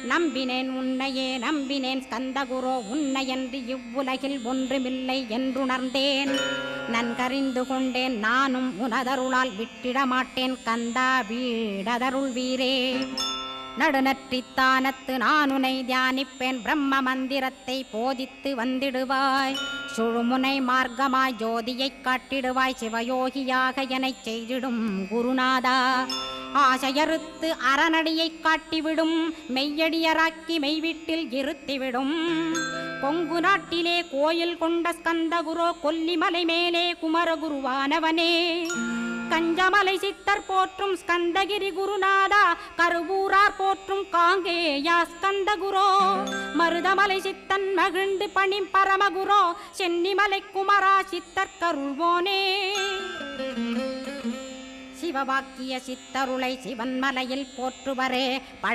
நம்பினேன் உன்னையே நம்பினேன் ஸ்கந்தகுரோ உன்னையன்றி இவ்வுலகில் ஒன்றுமில்லை என்றுணர்ந்தேன். நன்கறிந்து கொண்டேன் நானும் உனதருளால் விட்டிட மாட்டேன் கந்தா வீடதருள் வீரே. நடுநற்றித்தானத்து நானுனை தியானிப்பேன் பிரம்ம மந்திரத்தை போதித்து வந்திடுவாய். சுழுமுனை மார்க்கமாய் ஜோதியைக் காட்டிடுவாய் சிவயோகியாக எனச் செய்திடும் குருநாதா. ஆசையறுத்து அறநடியைக் காட்டிவிடும் மெய்யடியராக்கி மெய்வீட்டில் இருத்திவிடும். கொங்கு நாட்டிலே கோயில் கொண்ட ஸ்கந்தகுரோ கொல்லிமலை மேலே குமரகுருவானவனே. கஞ்சமலை சித்தர் போற்றும் ஸ்கந்தகிரி குருநாதா கருவூரார் போற்றும் காங்கேயா ஸ்கந்தகுரோ. மருதமலை சித்தன் மகிழ்ந்து பணி பரமகுரோ சென்னிமலை குமரா சித்தர் கருள்வோனே. சிவவாக்கிய சித்தருளை சிவன்மலையில் போற்றுவரே